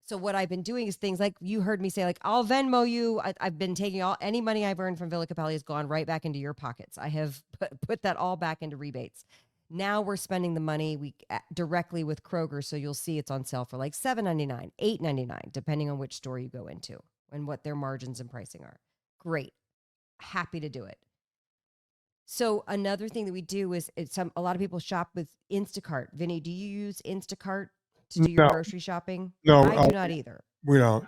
So what I've been doing is things like you heard me say, like, I'll Venmo you. I've been taking any money I've earned from Villa Capelli has gone right back into your pockets. I have put that all back into rebates. Now we're spending the money directly with Kroger. So you'll see it's on sale for like $7.99, $8.99, depending on which store you go into and what their margins and pricing are. Great. Happy to do it. So another thing that we do is a lot of people shop with Instacart. Vinny, do you use Instacart to do your grocery shopping? No, I do not either. We don't.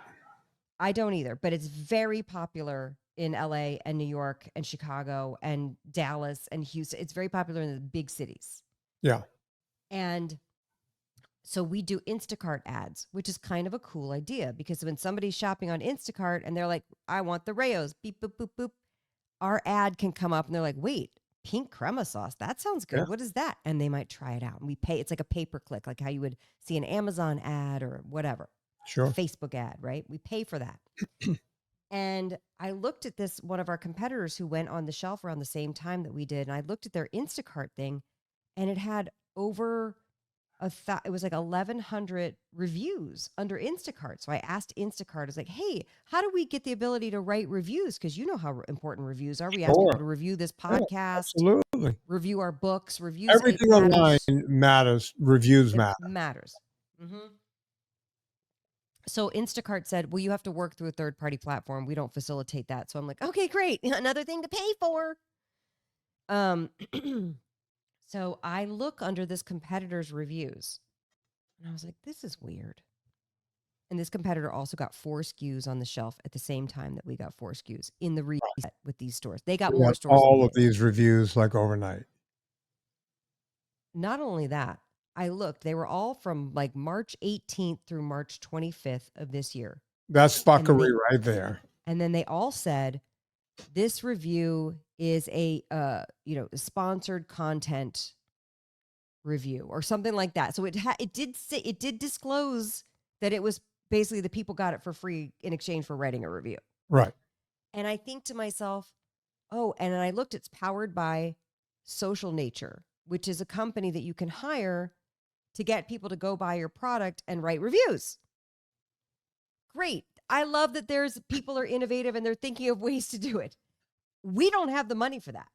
I don't either, but it's very popular in LA and New York and Chicago and Dallas and Houston. It's very popular in the big cities. Yeah. And so we do Instacart ads, which is kind of a cool idea because when somebody's shopping on Instacart and they're like, I want the Rayos, beep, boop, boop, boop, our ad can come up and they're like, wait, pink crema sauce. That sounds good. Yeah. What is that? And they might try it out. And we pay. It's like a pay-per-click, like how you would see an Amazon ad or whatever, a Sure. Facebook ad, right? We pay for that. And I looked at this, one of our competitors who went on the shelf around the same time that we did. And I looked at their Instacart thing, and it had over it was like 1,100 reviews under Instacart. So I asked Instacart, I was like, hey, how do we get the ability to write reviews? Because you know how important reviews are. We ask people to review this Yeah, podcast, absolutely. review our books, reviews. Everything online matters. Reviews matter. Matters. Mm-hmm. So Instacart said, well, you have to work through a third-party platform. We don't facilitate that. So I'm like, okay, great. Another thing to pay for. So I look under this competitor's reviews, and I was like, this is weird. And this competitor also got 4 SKUs on the shelf at the same time that we got 4 SKUs in the reset with these stores. They got more stores. All of these reviews like overnight. Not only that, I looked, they were all from like March 18th through March 25th of this year. That's fuckery right there. And then they all said, this review is a sponsored content review or something like that. So it did disclose that it was basically the people got it for free in exchange for writing a review. Right. And I think to myself, oh, and then I looked, it's powered by Social Nature, which is a company that you can hire to get people to go buy your product and write reviews. Great. I love that there's people are innovative and they're thinking of ways to do it. We don't have the money for that.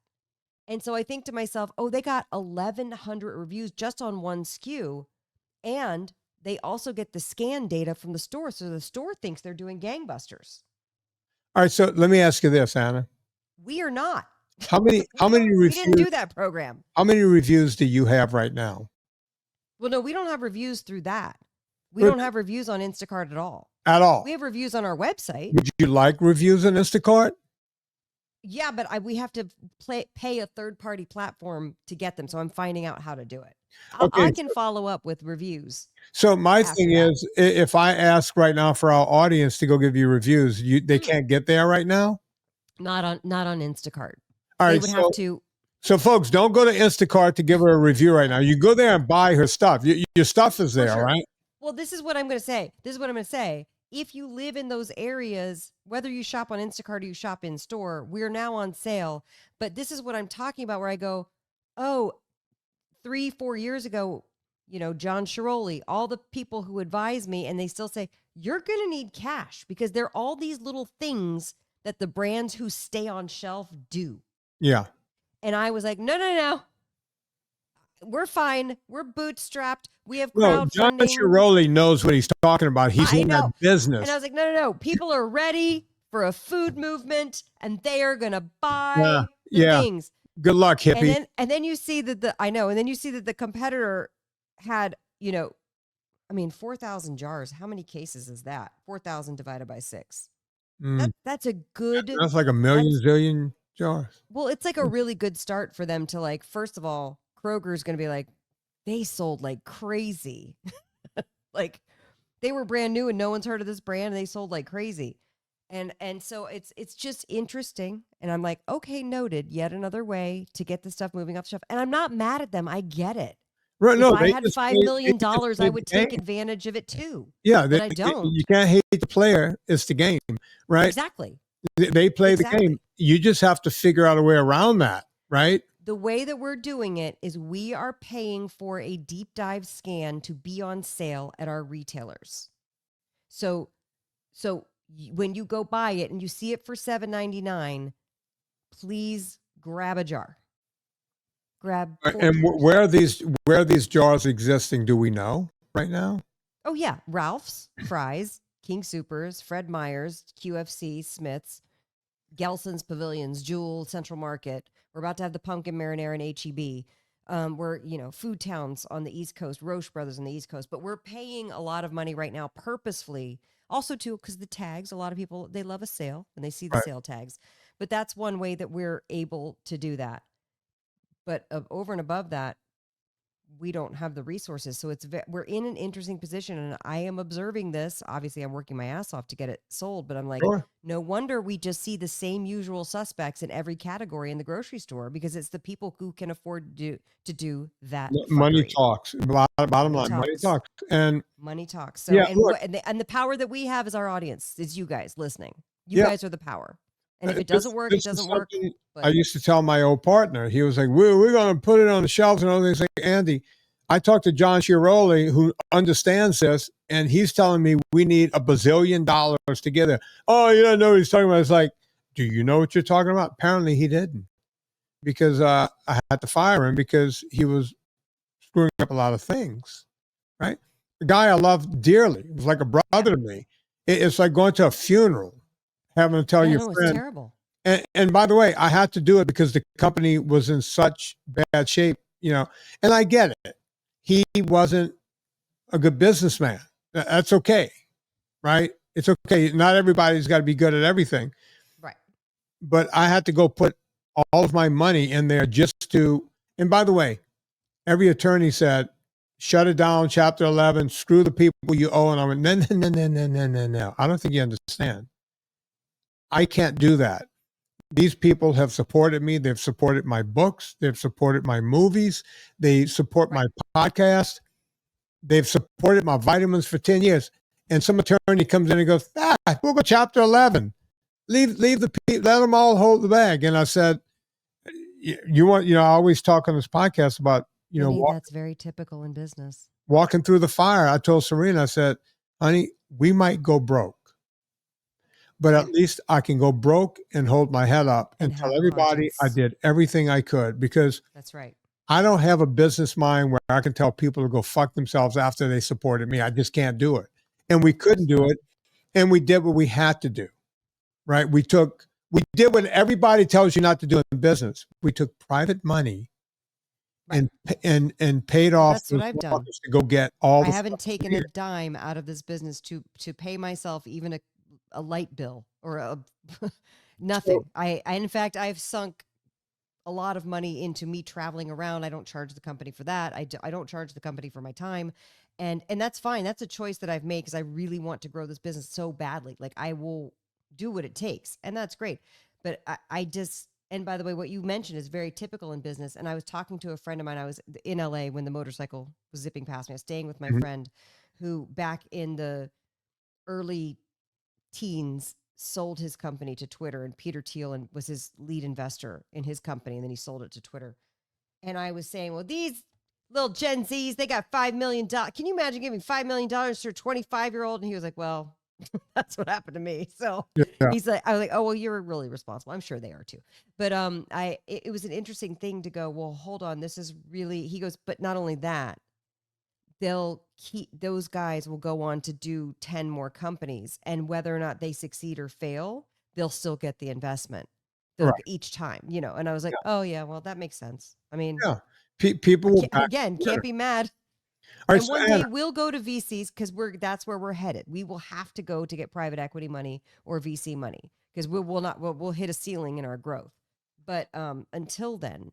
And so I think to myself, oh, they got 1,100 reviews just on one SKU. And they also get the scan data from the store. So the store thinks they're doing gangbusters. All right. So let me ask you this, Anna. We are not. How many reviews? We didn't do that program. How many reviews do you have right now? Well, no, we don't have reviews through that. We don't have reviews on Instacart at all. At all. We have reviews on our website. Would you like reviews on Instacart? Yeah, but we have to pay a third-party platform to get them. So I'm finding out how to do it. Okay. I can follow up with reviews. So my thing is, if I ask right now for our audience to go give you reviews, they can't get there right now? Not on Instacart. All right. They would have to. So folks, don't go to Instacart to give her a review right now. You go there and buy her stuff. Your stuff is there, right? Well, this is what I'm going to say. If you live in those areas, whether you shop on Instacart or you shop in store, we're now on sale. But this is what I'm talking about where I go, oh, 3-4 years ago, John Shiroli, all the people who advise me, and they still say, you're going to need cash because there are all these little things that the brands who stay on shelf do. Yeah. And I was like, no. We're fine. We're bootstrapped. We have crowdfunding. John Shiroli knows what he's talking about. He's in that business. And I was like, no. People are ready for a food movement, and they are going to buy things. Good luck, hippie. And then you see that the competitor had, 4,000 jars. How many cases is that? 4,000 divided by 6. That's a good. That's like a zillion jars. Well, it's like a really good start for them to like. First of all, Kroger's going to be like, they sold like crazy. Like they were brand new and no one's heard of this brand and they sold like crazy. And so it's just interesting. And I'm like, okay, noted. Yet another way to get the stuff moving off the shelf. And I'm not mad at them. I get it. Right, if I had $5 million, I would take advantage of it too. Yeah, but I don't. You can't hate the player. It's the game, right? Exactly. They play the game. You just have to figure out a way around that, right? The way that we're doing it is we are paying for a deep dive scan to be on sale at our retailers. So when you go buy it and you see it for $7.99, please grab a jar. Grab. And where are these jars existing? Do we know right now? Oh yeah, Ralph's, Fry's, King Soopers, Fred Meyer's, QFC, Smith's, Gelson's Pavilions, Jewel, Central Market. We're about to have the pumpkin marinara and HEB. We're, food towns on the East Coast, Roche Brothers on the East Coast, but we're paying a lot of money right now purposefully. Also too, because the tags, a lot of people, they love a sale and they see the sale tags, but that's one way that we're able to do that. But over and above that, we don't have the resources. So we're in an interesting position, and I am observing this. Obviously, I'm working my ass off to get it sold, but I'm like, Sure. no wonder we just see the same usual suspects in every category in the grocery store, because it's the people who can afford to do that. Money fuckery. talks. Bottom line, money talks. And money talks. So, yeah, and look, and the power that we have as our audience is you guys listening. You yeah, guys are the power. And if it doesn't work, it this is doesn't work. something But I used to tell my old partner. He was like, we're going to put it on the shelves and all these things. Andy, I talked to John Chiaroli, who understands this, and he's telling me we need $1 bazillion to get there. Oh, you don't know what he's talking about. It's like, do you know what you're talking about? Apparently he didn't, because I had to fire him because he was screwing up a lot of things, right? The guy I loved dearly. It was like a brother to me. It's like going to a funeral, having to tell your it's friend. terrible. And by the way, I had to do it because the company was in such bad shape, and I get it. He wasn't a good businessman. That's okay, right? It's okay. Not everybody's got to be good at everything. Right. But I had to go put all of my money in there just to, and by the way, every attorney said, shut it down, Chapter 11, screw the people you owe. And I went, no. I don't think you understand. I can't do that. These people have supported me. They've supported my books. They've supported my movies. They support my podcast. They've supported my vitamins for 10 years. And some attorney comes in and goes, we'll go Chapter 11. Leave the people, let them all hold the bag. And I said, I always talk on this podcast about, that's very typical in business. Walking through the fire. I told Serena, I said, honey, we might go broke, but at least I can go broke and hold my head up and tell everybody I did everything I could, because that's right. I don't have a business mind where I can tell people to go fuck themselves after they supported me. I just can't do it. And we couldn't do it. And we did what we had to do, right? We did what everybody tells you not to do in business. We took private money and paid off. That's what I've done to go get all. I haven't taken a dime out of this business to pay myself even a light bill or nothing. So, in fact, I've sunk a lot of money into me traveling around. I don't charge the company for that. I don't charge the company for my time. And that's fine. That's a choice that I've made because I really want to grow this business so badly. Like, I will do what it takes. And that's great. But I just, and by the way, what you mentioned is very typical in business. And I was talking to a friend of mine. I was in LA when the motorcycle was zipping past me. I was staying with my friend who back in the early teens sold his company to Twitter, and Peter Thiel was his lead investor in his company. And then he sold it to Twitter. And I was saying, well, these little Gen Zs, they got $5 million. Can you imagine giving $5 million to a 25-year-old? And he was like, well, that's what happened to me. So he's like, I was like, oh, well, you're really responsible. I'm sure they are too. But it was an interesting thing to go, well, hold on. This is really, he goes, but not only that, those guys will go on to do 10 more companies, and whether or not they succeed or fail, they'll still get the investment each time, and I was like, oh yeah, well, that makes sense. I mean, people can't be mad. Right, and one day we'll go to VCs because that's where we're headed. We will have to go to get private equity money or VC money because we'll hit a ceiling in our growth. But until then,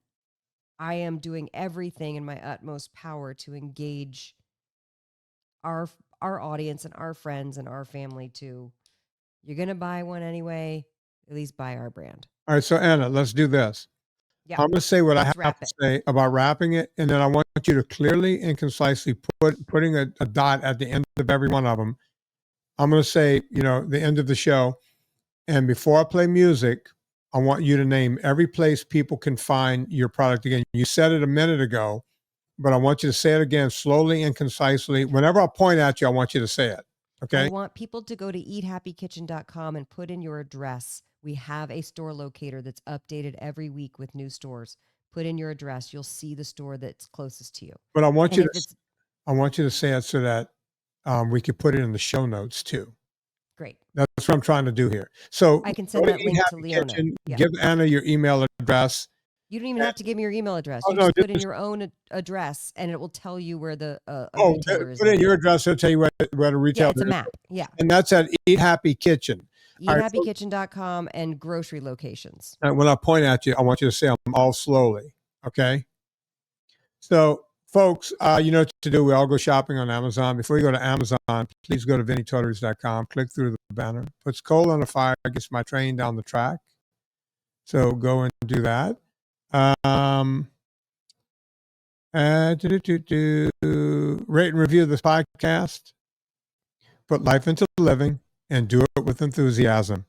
I am doing everything in my utmost power to engage our audience and our friends and our family to, you're going to buy one anyway, at least buy our brand. All right. So Anna, let's do this. Yeah. I'm going to say what I have to say about wrapping it. And then I want you to clearly and concisely putting a dot at the end of every one of them. I'm going to say, the end of the show. And before I play music, I want you to name every place people can find your product again. You said it a minute ago, but I want you to say it again slowly and concisely. Whenever I point at you, I want you to say it. Okay. I want people to go to eathappykitchen.com and put in your address. We have a store locator that's updated every week with new stores. Put in your address. You'll see the store that's closest to you. But I want you to say it so that we could put it in the show notes too. Great. That's what I'm trying to do here. So I can send that link to Leona. Give Anna your email address. You don't even have to give me your email address. You just put in your own address, and it will tell you where the retailer is. Put in your address. It'll tell you where to retail. Yeah, it's a map. Yeah. And that's at Eat Happy Kitchen. EatHappyKitchen.com and grocery locations. And when I point at you, I want you to say them all slowly. Okay. So, folks, you know what to do. We all go shopping on Amazon. Before you go to Amazon, please go to VinnieTortorich.com. Click through the banner. Puts coal on the fire. Gets my train down the track. So go and do that. Rate and review this podcast. Put life into living and do it with enthusiasm.